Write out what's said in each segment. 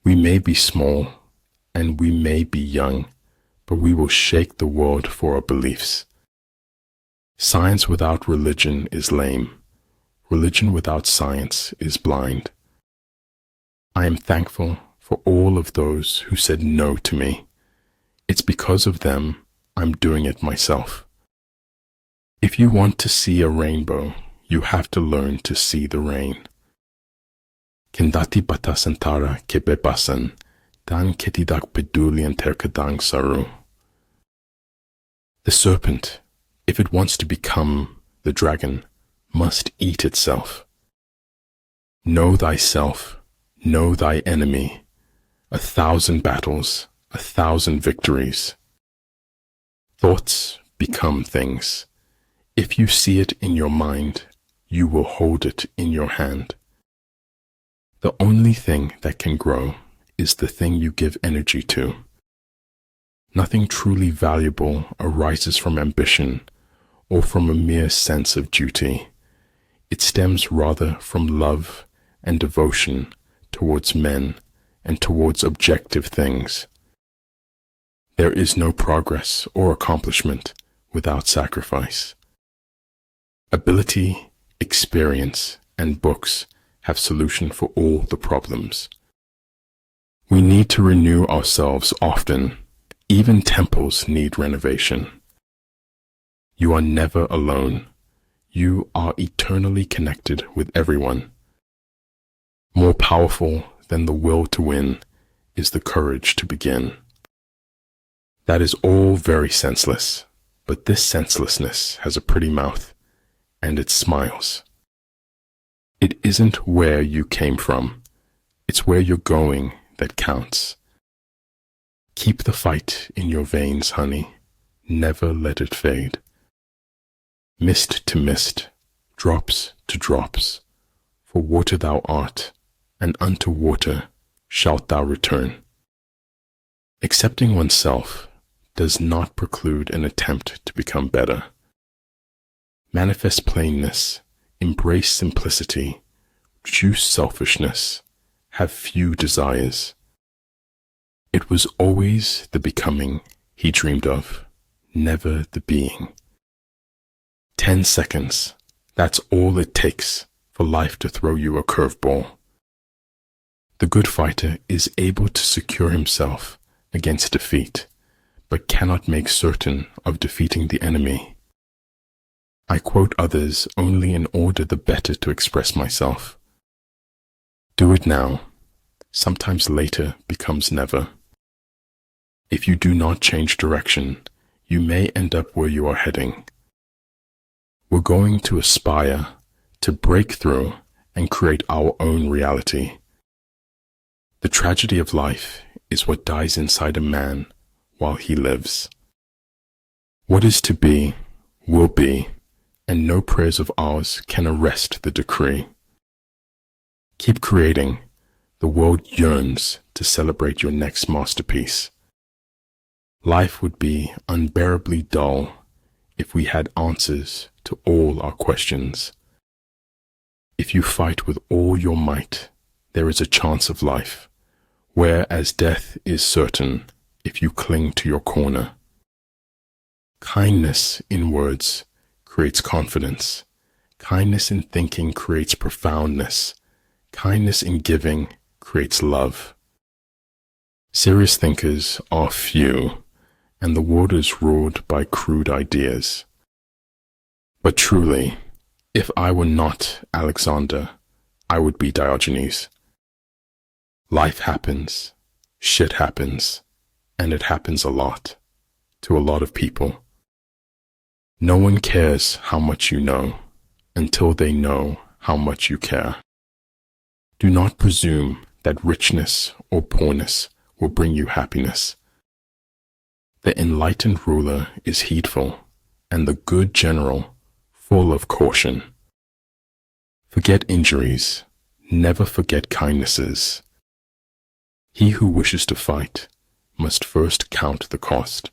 We may be small and we may be young, but we will shake the world for our beliefs. Science without religion is lame. Religion without science is blind. I am thankful for all of those who said no to me. It's because of them I'm doing it myself. If you want to see a rainbow, you have to learn to see the rain. Kendati batasantara kebebasan, dan ketidak pedulian terkadang saru. The serpent, if it wants to become the dragon, must eat itself. Know thyself, know thy enemy. 1,000 battles, 1,000 victories. Thoughts become things. If you see it in your mind, you will hold it in your hand. The only thing that can grow is the thing you give energy to. Nothing truly valuable arises from ambition or from a mere sense of duty. It stems rather from love and devotion towards men and towards objective things. There is no progress or accomplishment without sacrifice. Ability, experience, and books have solution for all the problems. We need to renew ourselves often. Even temples need renovation. You are never alone. You are eternally connected with everyone. More powerful than the will to win is the courage to begin. That is all very senseless, but this senselessness has a pretty mouth, and it smiles. It isn't where you came from, it's where you're going that counts. Keep the fight in your veins, honey, never let it fade. Mist to mist, drops to drops, for water thou art, and unto water shalt thou return. Accepting oneself does not preclude an attempt to become better. Manifest plainness, embrace simplicity, choose selfishness, have few desires. It was always the becoming he dreamed of, never the being. 10 seconds, that's all it takes for life to throw you a curveball. The good fighter is able to secure himself against defeat, but cannot make certain of defeating the enemy. I quote others only in order the better to express myself. Do it now. Sometimes later becomes never. If you do not change direction, you may end up where you are heading. We're going to aspire to break through and create our own reality. The tragedy of life is what dies inside a man while he lives. What is to be, will be, and no prayers of ours can arrest the decree. Keep creating. The world yearns to celebrate your next masterpiece. Life would be unbearably dull if we had answers to all our questions. If you fight with all your might, there is a chance of life, whereas death is certain if you cling to your corner. Kindness in words creates confidence. Kindness in thinking creates profoundness. Kindness in giving creates love. Serious thinkers are few, and the world is ruled by crude ideas. But truly, if I were not Alexander, I would be Diogenes. Life happens, shit happens, and it happens a lot, to a lot of people. No one cares how much you know until they know how much you care. Do not presume that richness or poorness will bring you happiness. The enlightened ruler is heedful, and the good general full of caution. Forget injuries, never forget kindnesses. He who wishes to fight must first count the cost.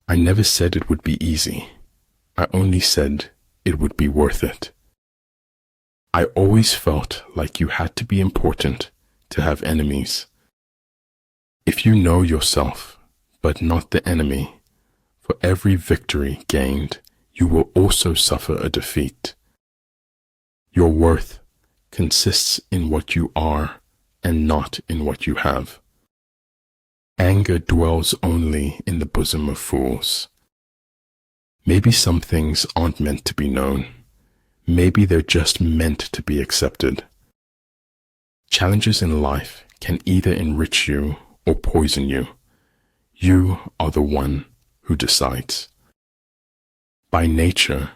I never said it would be easy. I only said it would be worth it. I always felt like you had to be important to have enemies. If you know yourself, but not the enemy, for every victory gained, you will also suffer a defeat. Your worth consists in what you are and not in what you have. Anger dwells only in the bosom of fools. Maybe some things aren't meant to be known. Maybe they're just meant to be accepted. Challenges in life can either enrich you or poison you. You are the one who decides. By nature,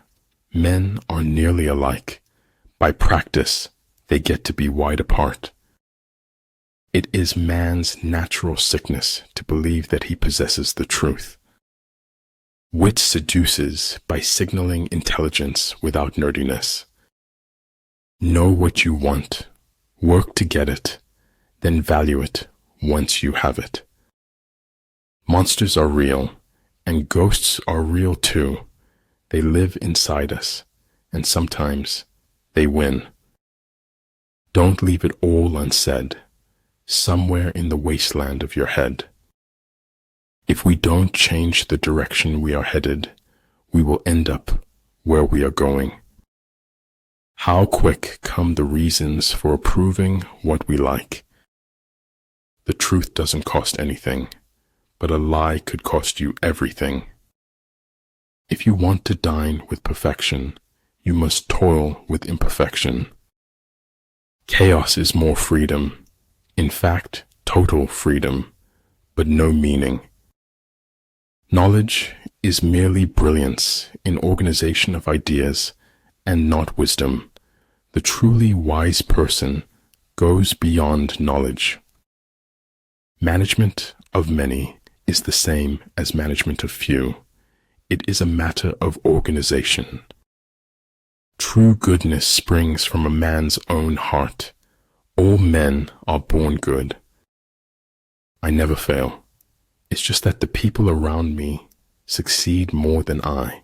men are nearly alike. By practice, they get to be wide apart. It is man's natural sickness to believe that he possesses the truth. Wit seduces by signaling intelligence without nerdiness. Know what you want, work to get it, then value it once you have it. Monsters are real, and ghosts are real too. They live inside us, and sometimes they win. Don't leave it all unsaid, somewhere in the wasteland of your head. If we don't change the direction we are headed, we will end up where we are going. How quick come the reasons for approving what we like. The truth doesn't cost anything, but a lie could cost you everything. If you want to dine with perfection, you must toil with imperfection. Chaos is more freedom, in fact, total freedom, but no meaning. Knowledge is merely brilliance in organization of ideas and not wisdom. The truly wise person goes beyond knowledge. Management of many is the same as management of few. It is a matter of organization. True goodness springs from a man's own heart. All men are born good. I never fail. It's just that the people around me succeed more than I.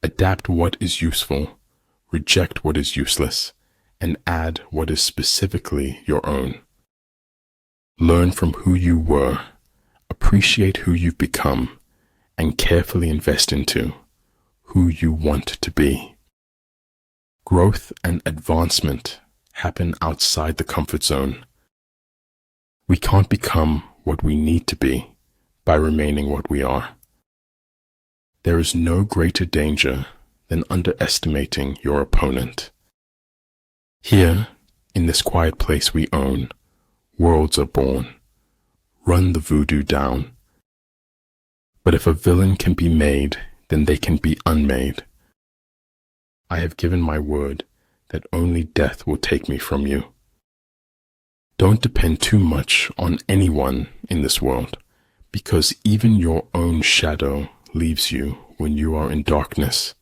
Adapt what is useful, reject what is useless, and add what is specifically your own. Learn from who you were, appreciate who you've become, and carefully invest into who you want to be. Growth and advancement happen outside the comfort zone. We can't become what we need to be by remaining what we are. There is no greater danger than underestimating your opponent. Here, in this quiet place we own, worlds are born. Run the voodoo down. But if a villain can be made, then they can be unmade. I have given my word that only death will take me from you. Don't depend too much on anyone in this world, because even your own shadow leaves you when you are in darkness.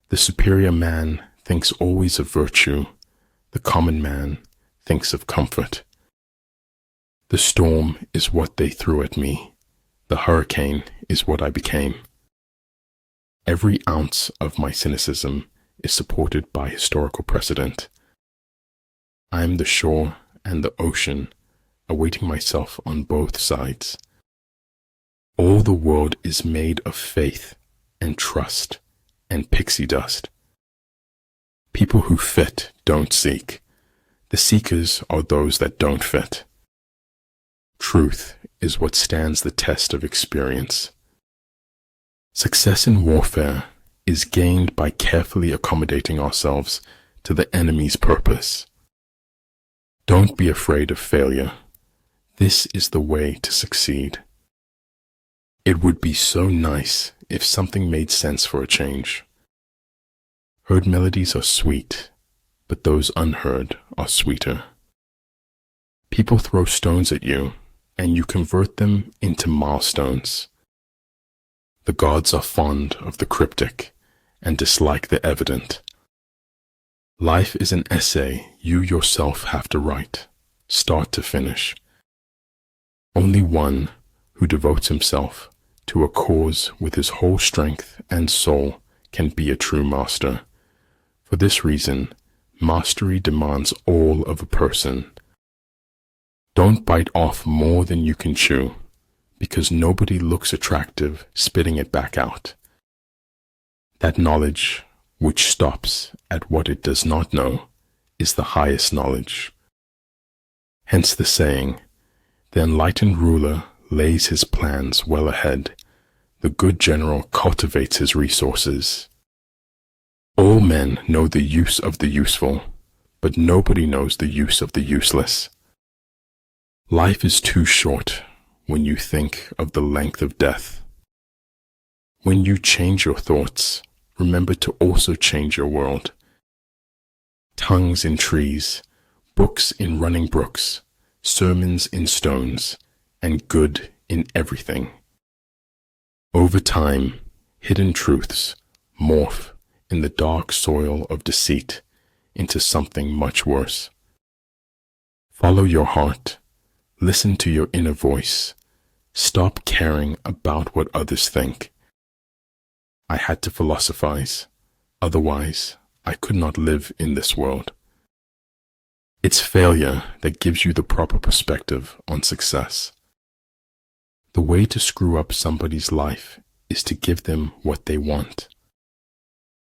The superior man thinks always of virtue. The common man thinks of comfort. The storm is what they threw at me. The hurricane is what I became. Every ounce of my cynicism is supported by historical precedent. I am the shore and the ocean, awaiting myself on both sides. All the world is made of faith and trust and pixie dust. People who fit don't seek. The seekers are those that don't fit. Truth is what stands the test of experience. Success in warfare is gained by carefully accommodating ourselves to the enemy's purpose. Don't be afraid of failure. This is the way to succeed. It would be so nice if something made sense for a change. Heard melodies are sweet, but those unheard are sweeter. People throw stones at you, and you convert them into milestones. The gods are fond of the cryptic and dislike the evident. Life is an essay you yourself have to write, start to finish. Only one who devotes himself to a cause with his whole strength and soul can be a true master. For this reason, Mastery demands all of a person. Don't bite off more than you can chew, because nobody looks attractive spitting it back out. That knowledge, which stops at what it does not know, is the highest knowledge. Hence the saying, the enlightened ruler lays his plans well ahead. The good general cultivates his resources. All men know the use of the useful, but nobody knows the use of the useless. Life is too short when you think of the length of death. When you change your thoughts, remember to also change your world. Tongues in trees, books in running brooks, sermons in stones, and good in everything. Over time, hidden truths morph in the dark soil of deceit into something much worse. Follow your heart. Listen to your inner voice. Stop caring about what others think. I had to philosophize. Otherwise, I could not live in this world. It's failure that gives you the proper perspective on success. The way to screw up somebody's life is to give them what they want.